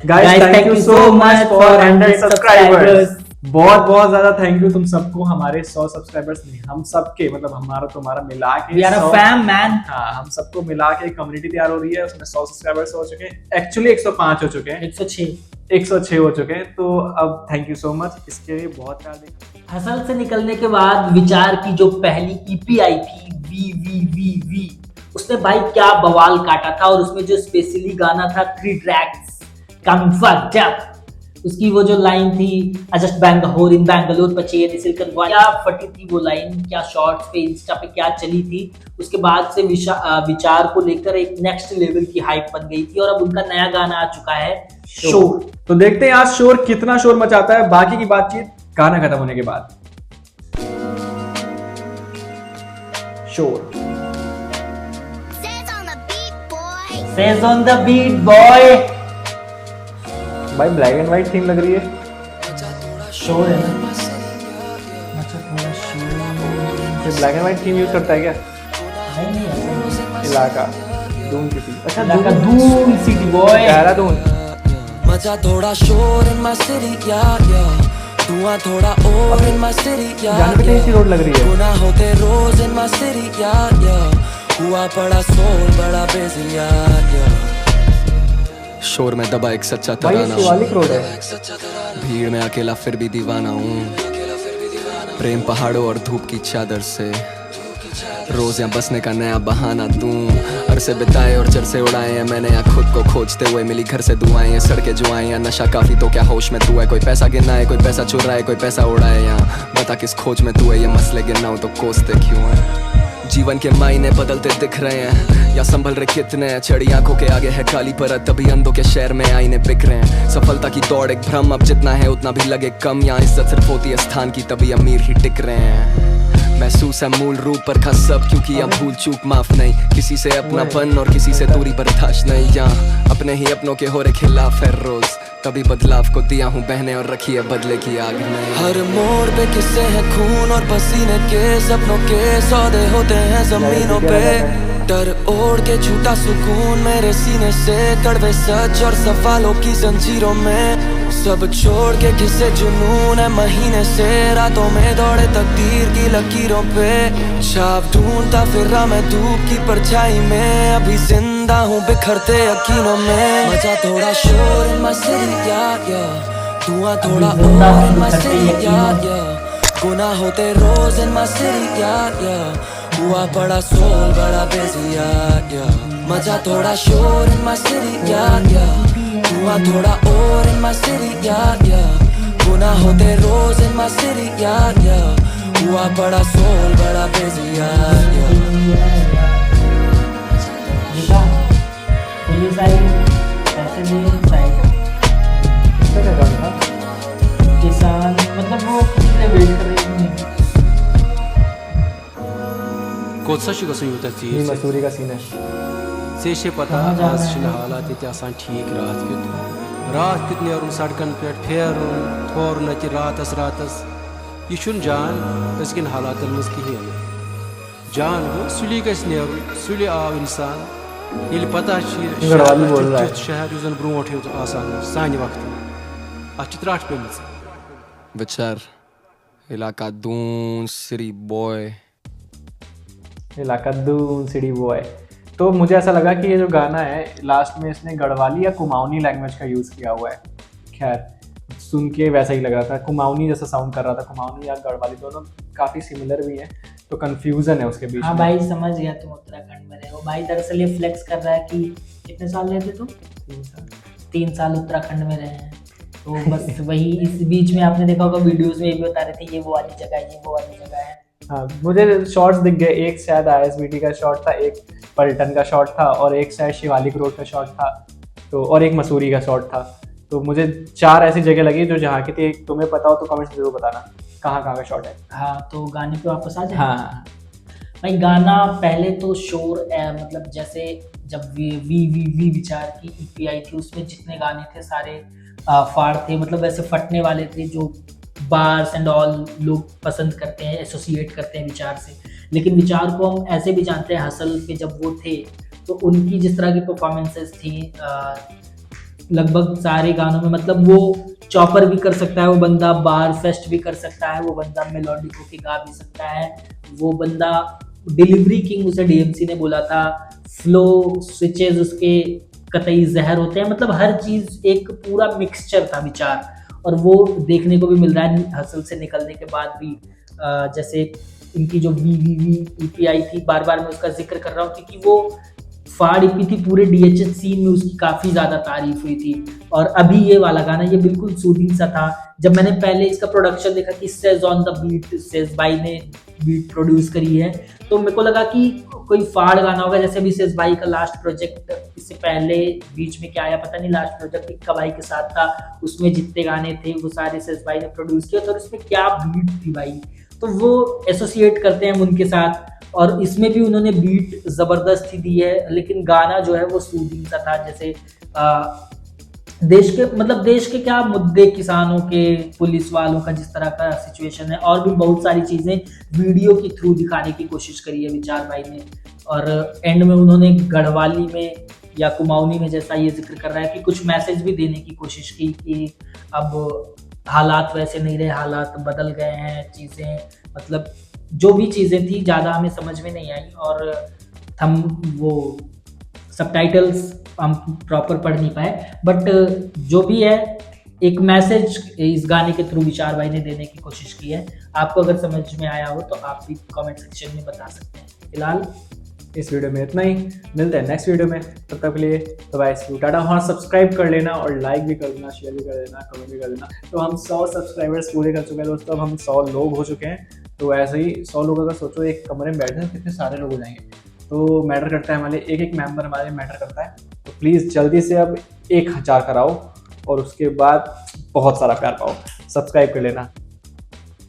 Guys, thank you so much for 100 subscribers. बहुत ज्यादा thank you तुम सबको, हमारे 100 सब्सक्राइबर्स नहीं, हम सबके, मतलब हमारा तुम्हारा मिला के We are a fam, man. हाँ, हम सबको मिला के कम्युनिटी तैयार हो रही है, उसमें 100 सब्सक्राइबर्स हो चुके हैं, एक्चुअली 105 हो चुके हैं, 106 हो चुके हैं। तो अब थैंक यू सो मच, इसके लिए बहुत प्यार देखा। हसल से निकलने के बाद विचार की जो पहली ईपी आई थी वी, उसने भाई क्या बवाल काटा था, और उसमें जो स्पेशली गाना था 3 ट्रैक्स कमिंग फक्ड अप, उसकी वो जो लाइन थी आई जस्ट बैंग द होर इन बैंगलोर पचेरी सिल्कन वन, क्या फटी थी वो लाइन, क्या शॉर्ट्स पे इंस्टा पे क्या चली थी। उसके बाद से विचार को लेकर एक नेक्स्ट लेवल की हाइप बन गई थी, और अब उनका नया गाना आ चुका है शोर। तो देखते हैं आज शोर कितना शोर मचाता है, बाकी की बातचीत गाना खत्म होने के बाद। शोर Says on the beat boy। भाई ब्लैक एंड व्हाइट थीम लग रही है, शोर है ना, ये black and white theme use करता है क्या? नहीं इलाका दून किसी, अच्छा इलाका दून सिटी बॉय, गहरा दून। मचा थोड़ा शोर in my city, yeah. धुआं थोड़ा और in my city, yeah. जाने पे तेज रोड लग रही है। गुनाह होते रोज in my city, yeah. हुआ पड़ा सोल बड़ा busy, yeah. शोर में दबा एक सच्चा तराना, शिवालिक रोड है। भीड़ में अकेला फिर भी दीवाना हूँ, प्रेम पहाड़ों और धूप की चादर से, रोज यहाँ बसने का नया बहाना दूं, अरसे बिताए और चरसे उड़ाए हैं मैंने यहाँ खुद को खोजते हुए, मिली घर से दुआएं ये सड़कें जो आए हैं, नशा काफी तो क्या होश में तू है, कोई पैसा गिना है, कोई पैसा चुराए, कोई पैसा उड़ाए, यहाँ बता किस खोज में तू है, ये मसले गिना हो तो कोसते क्यों है। जीवन के मायने बदलते दिख रहे हैं या संभल रहे कितने, चढ़ी आंखों के आगे है काली परत, तभी अंधों के शहर में आईने बिक रहे हैं, सफलता की दौड़ एक भ्रम, अब जितना है उतना भी लगे कम, यहाँ इज्जत सिर्फ होती है स्थान की, तभी अमीर ही टिक रहे हैं। महसूस है मूल रूप पर खास सब, क्योंकि यहाँ भूल चूक माफ नहीं, किसी से अपनापन और किसी से दूरी बर्दाश्त नहीं, यहाँ अपने ही अपनों के हो रहे खिलाफ है रोज, तभी बदलाव को दिया हूँ बहने और रखी है बदले की आग नहीं। हर मोड़ पे किस्से हैं खून और पसीने के, सपनों के सौदे होते हैं जमीनों पे, डर ओढ़ के छूटा सुकून मेरे सीने से, कड़वे सच और सवालों की जंजीरों में, सब छोड़ के किसे जुनून है महीने से, रातों में दौड़े तकदीर की लकीरों पे, छाप ढूंढता फिर रहा मैं धूप की परछाई में, अभी जिंदा हूँ बिखरते यकीनों में। मचा थोड़ा शोर in my city, yeah. धुआं थोड़ा और in my city, yeah. गुनाह होते रोज in my city, yeah. हुआ पड़ा सोल बड़ा busy, yeah. मचा थोड़ा शोर in my city, yeah. धुआं थोड़ा और in my city, yeah. गुनाह होते रोज in my city, yeah. हुआ पड़ा सोल बड़ा busy, yeah. ये साइड ऐसे भी साइड किसान, मतलब वो कितने वेट कर रहे हैं। कोसा शुगर संयुक्त चीज मसूरी का सीन है, से शे पता आज छिन हालात इतने आसान ठीक रात कित नेरुन सड़कन पे फेरुन थोर न कि रातस ये छुन जान अजकिन हालातन मज कहें जान वो सुली गस नेरुन सुली आव इंसान ये पता शहर उस ब्रोट आसान सान वक्त अत त्राट पे विचार इलाका दून सिटी बॉय, इलाका दून सिटी बॉय। तो मुझे ऐसा लगा कि ये जो गाना है लास्ट में इसने गढ़वाली या कुमाऊनी लैंग्वेज का यूज़ किया हुआ है, खैर सुन के वैसा ही लग रहा था, कुमाऊनी जैसा साउंड कर रहा था, कुमाऊनी या गढ़वाली दोनों काफ़ी सिमिलर भी हैं, तो कंफ्यूजन है उसके बीच। हाँ भाई समझ गया, तुम उत्तराखंड में रहे हो भाई, दरअसल ये फ्लेक्स कर रहा है कि कितने साल रहे थे तुम? 3 साल उत्तराखंड में रहे हैं, तो बस वही इस बीच में आपने देखा होगा वीडियोस में ये भी बता रहे थे ये वो वाली जगह है, ये वो वाली जगह है। हाँ मुझे शॉर्ट्स दिख गए, एक शायद ISBT का शॉट था, एक पलटन का शॉट था, और एक शायद शिवालिक रोड का शॉट था, तो और एक मसूरी का शॉट था, तो मुझे 4 ऐसी जगह लगी जो जहाँ की थी। तुम्हें पता हो तो कमेंट्स जरूर बताना कहाँ का शॉट है। हाँ तो गाने पे वापस आ जाए। हाँ भाई गाना पहले तो शोर मतलब जैसे जब वी विचार की ईपी आई थी उसमें जितने गाने थे सारे फाड़ थे, मतलब वैसे फटने वाले थे जो बार्स एंड ऑल लोग पसंद करते हैं, एसोसिएट करते हैं विचार से। लेकिन विचार को हम ऐसे भी जानते हैं, हसल पे जब वो थे तो उनकी जिस तरह की परफॉर्मेंसेस थी लगभग सारे गानों में, मतलब वो चॉपर भी कर सकता है वो बंदा, बार फेस्ट भी कर सकता है वो बंदा, मेलोडिक होके गा भी सकता है वो बंदा, डिलीवरी किंग उसे डीएमसी ने बोला था, फ्लो स्विचेस उसके कतई जहर होते हैं, मतलब हर चीज एक पूरा मिक्सचर था विचार, और वो देखने को भी मिल रहा है हसल से निकलने के बाद भी। जैसे इनकी जो वी ईपी आई थी, बार बार मैं उसका जिक्र कर रहा हूँ क्योंकि वो फाड़ ईपी थी, पूरे डीएचएच सीन में उसकी काफी ज्यादा तारीफ हुई थी। और अभी ये वाला गाना ये बिल्कुल सूदिंग सा था। जब मैंने पहले इसका प्रोडक्शन देखा कि Sez on the beat, Sez भाई ने बीट प्रोड्यूस करी है, तो मेरे को लगा कि कोई फाड़ गाना होगा, जैसे अभी सेज भाई का लास्ट प्रोजेक्ट, इससे पहले बीच में क्या आया पता नहीं, लास्ट प्रोजेक्ट इक्का भाई के साथ था, उसमें जितने गाने थे वो सारे सेज भाई ने प्रोड्यूस किए थे, और उसमें क्या बीट थी भाई, तो वो एसोसिएट करते हैं उनके साथ। और इसमें भी उन्होंने बीट जबरदस्त ही दी है, लेकिन गाना जो है वो सूदिंग सा था। जैसे देश के, मतलब देश के क्या मुद्दे, किसानों के, पुलिस वालों का जिस तरह का सिचुएशन है, और भी बहुत सारी चीजें वीडियो के थ्रू दिखाने की कोशिश करी है विचार भाई ने। और एंड में उन्होंने गढ़वाली में या कुमाऊनी में, जैसा ये जिक्र कर रहा है, कि कुछ मैसेज भी देने की कोशिश की कि अब हालात वैसे नहीं रहे, हालात बदल गए हैं, चीज़ें, मतलब जो भी चीज़ें थी ज़्यादा हमें समझ में नहीं आई, और हम वो सबटाइटल्स हम प्रॉपर पढ़ नहीं पाए, बट जो भी है एक मैसेज इस गाने के थ्रू विचार भाई ने देने की कोशिश की है। आपको अगर समझ में आया हो तो आप भी कमेंट सेक्शन में बता सकते हैं। फिलहाल इस वीडियो में इतना ही, मिलते हैं नेक्स्ट वीडियो में, तब तक के लिए बाय, टाटा। हाँ, सब्सक्राइब कर लेना और लाइक भी कर देना, शेयर भी कर देना, कमेंट भी कर देना। तो हम 100 सब्सक्राइबर्स पूरे कर चुके हैं दोस्तों, अब हम 100 लोग हो चुके हैं। तो ऐसे ही 100 लोग अगर सोचो एक कमरे में बैठे हैं कितने सारे लोग हो जाएंगे, तो मैटर करता है, हमारे एक मेंबर हमारे मैटर करता है। तो प्लीज़ जल्दी से अब 1000 कराओ और उसके बाद बहुत सारा प्यार पाओ। सब्सक्राइब कर लेना।